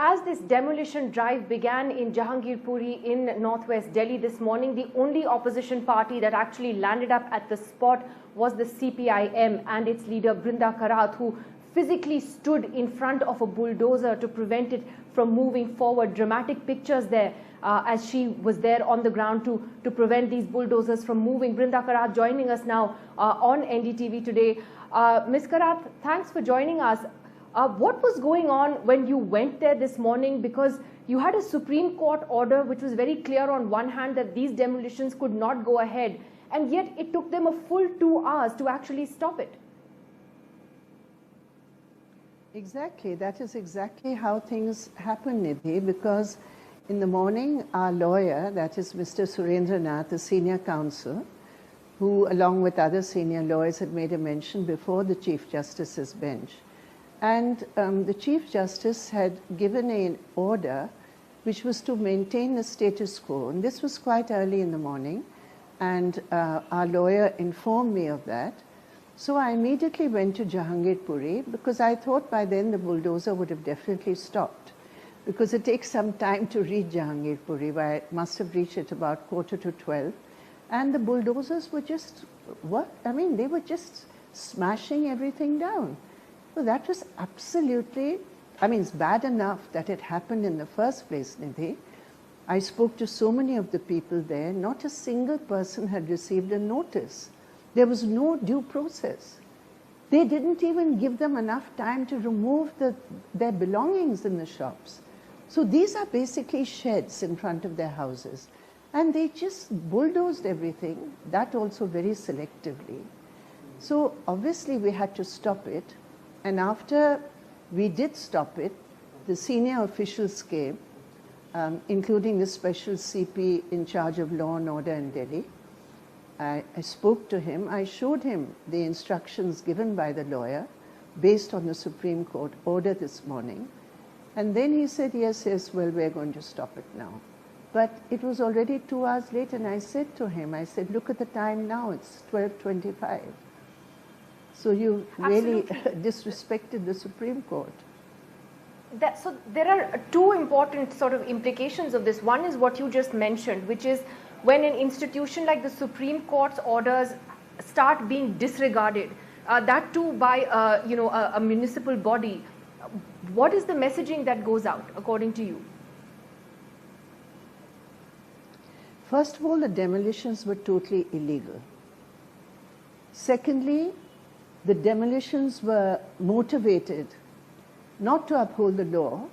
As this demolition drive began in Jahangirpuri in northwest Delhi this morning, the only opposition party that actually landed up at the spot was the CPIM and its leader Brinda Karat, who physically stood in front of a bulldozer to prevent it from moving forward. Dramatic pictures there as she was there on the ground to prevent these bulldozers from moving. Brinda Karat joining us now on NDTV today. Ms. Karat, thanks for joining us. What was going on when you went there this morning? Because you had a Supreme Court order which was very clear on one hand that these demolitions could not go ahead, and yet it took them a full 2 hours to actually stop it. Exactly. That is exactly how things happen, Nidhi, because in the morning our lawyer, that is Mr. Surendranath, the senior counsel, who along with other senior lawyers had made a mention before the Chief Justice's bench. And the Chief Justice had given an order which was to maintain the status quo. And this was quite early in the morning, and our lawyer informed me of that. So I immediately went to Jahangirpuri because I thought by then the bulldozer would have definitely stopped, because it takes some time to reach Jahangirpuri, where it must have reached at about 11:45. And the bulldozers were just, they were just smashing everything down. So that was absolutely, it's bad enough that it happened in the first place, Nidhi. I spoke to so many of the people there, not a single person had received a notice. There was no due process. They didn't even give them enough time to remove their belongings in the shops. So these are basically sheds in front of their houses. And they just bulldozed everything, that also very selectively. So obviously we had to stop it. And after we did stop it, the senior officials came, including the special CP in charge of law and order in Delhi. I spoke to him. I showed him the instructions given by the lawyer based on the Supreme Court order this morning. And then he said, yes, well, we're going to stop it now. But it was already 2 hours late, and I said to him, look at the time now, it's 12:25. So you really disrespected the Supreme Court. So there are two important sort of implications of this. One is what you just mentioned, which is when an institution like the Supreme Court's orders start being disregarded, that too by a municipal body. What is the messaging that goes out, according to you? First of all, the demolitions were totally illegal. Secondly, the demolitions were motivated not to uphold the law,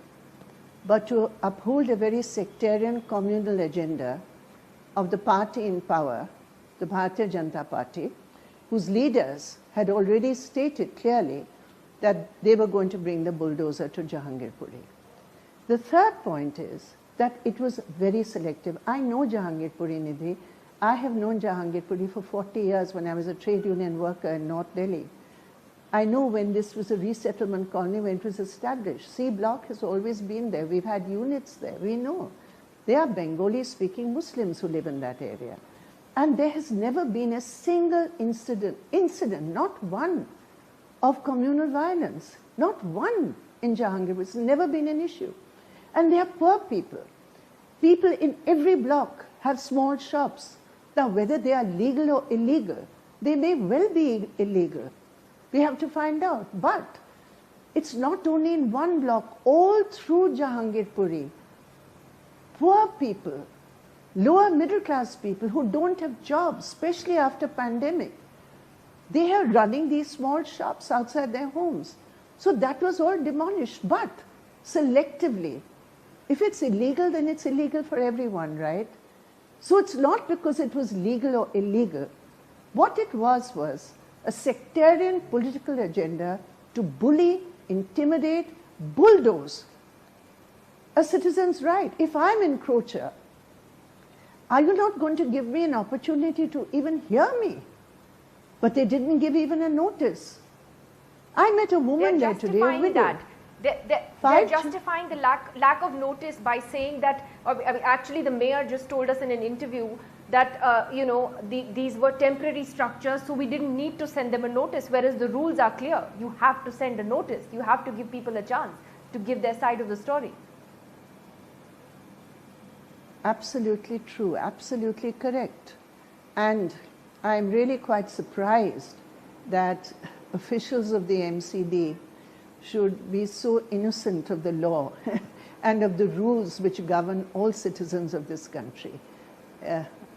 but to uphold a very sectarian communal agenda of the party in power, the Bharatiya Janata Party, whose leaders had already stated clearly that they were going to bring the bulldozer to Jahangirpuri. The third point is that it was very selective. I know Jahangirpuri, Nidhi. I have known Jahangirpuri for 40 years when I was a trade union worker in North Delhi. I know when this was a resettlement colony, when it was established. C Block has always been there. We've had units there. We know. They are Bengali-speaking Muslims who live in that area. And there has never been a single incident, not one, of communal violence. Not one in Jahangir. It's never been an issue. And they are poor people. People in every block have small shops. Now, whether they are legal or illegal, they may well be illegal. We have to find out. But it's not only in one block, all through Jahangirpuri. Poor people, lower middle class people who don't have jobs, especially after pandemic, they are running these small shops outside their homes. So that was all demolished, but selectively. If it's illegal, then it's illegal for everyone, right? So it's not because it was legal or illegal. What it was a sectarian political agenda to bully, intimidate, bulldoze a citizen's right. If I'm encroacher, are you not going to give me an opportunity to even hear me? But they didn't give even a notice. I met a woman there today, a widow. They're justifying the lack of notice by saying that, actually the mayor just told us in an interview that, these were temporary structures, so we didn't need to send them a notice, whereas the rules are clear. You have to send a notice. You have to give people a chance to give their side of the story. absolutely true, absolutely correct. And I'm really quite surprised that officials of the MCD should be so innocent of the law and of the rules which govern all citizens of this country.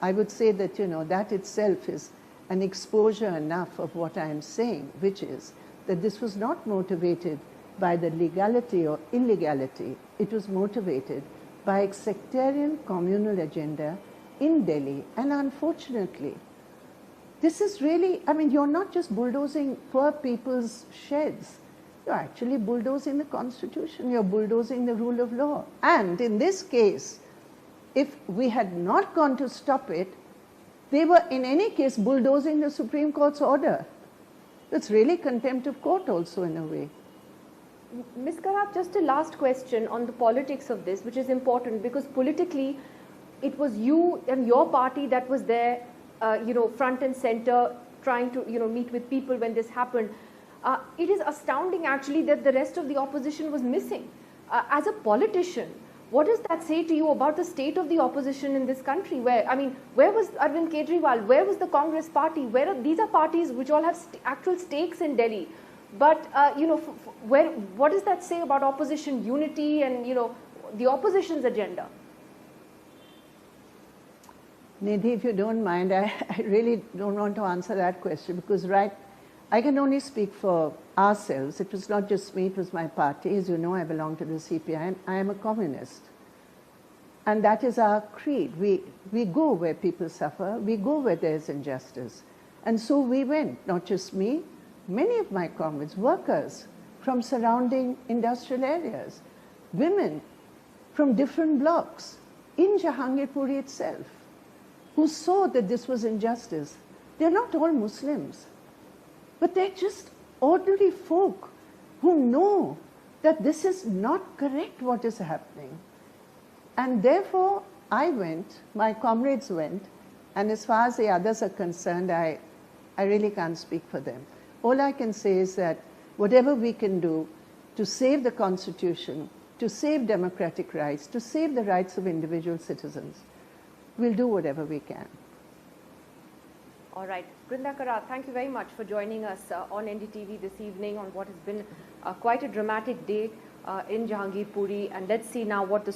I would say that, that itself is an exposure enough of what I am saying, which is that this was not motivated by the legality or illegality. It was motivated by a sectarian communal agenda in Delhi. And unfortunately, this is really, you're not just bulldozing poor people's sheds. You're actually bulldozing the Constitution. You're bulldozing the rule of law. And in this case, if we had not gone to stop it, they were in any case bulldozing the Supreme Court's order. It's really contempt of court also in a way. Ms. Karat, just a last question on the politics of this, which is important because politically it was you and your party that was there, front and center, trying to, meet with people when this happened. It is astounding actually that the rest of the opposition was missing. As a politician, what does that say to you about the state of the opposition in this country? Where was Arvind Kejriwal? Where was the Congress party? These are parties which all have actual stakes in Delhi. But, what does that say about opposition unity and, the opposition's agenda? Nidhi, if you don't mind, I really don't want to answer that question because, I can only speak for ourselves. It was not just me, it was my party. As you know, I belong to the CPI. I am a communist. And that is our creed. We go where people suffer. We go where there is injustice. And so we went, not just me, many of my comrades, workers from surrounding industrial areas, women from different blocks in Jahangirpuri itself, who saw that this was injustice. They're not all Muslims, but they're just ordinary folk who know that this is not correct what is happening. And therefore, I went, my comrades went, and as far as the others are concerned, I really can't speak for them. All I can say is that whatever we can do to save the Constitution, to save democratic rights, to save the rights of individual citizens, we'll do whatever we can. All right. Brinda Karat, thank you very much for joining us on NDTV this evening on what has been quite a dramatic day in Jahangirpuri. And let's see now what the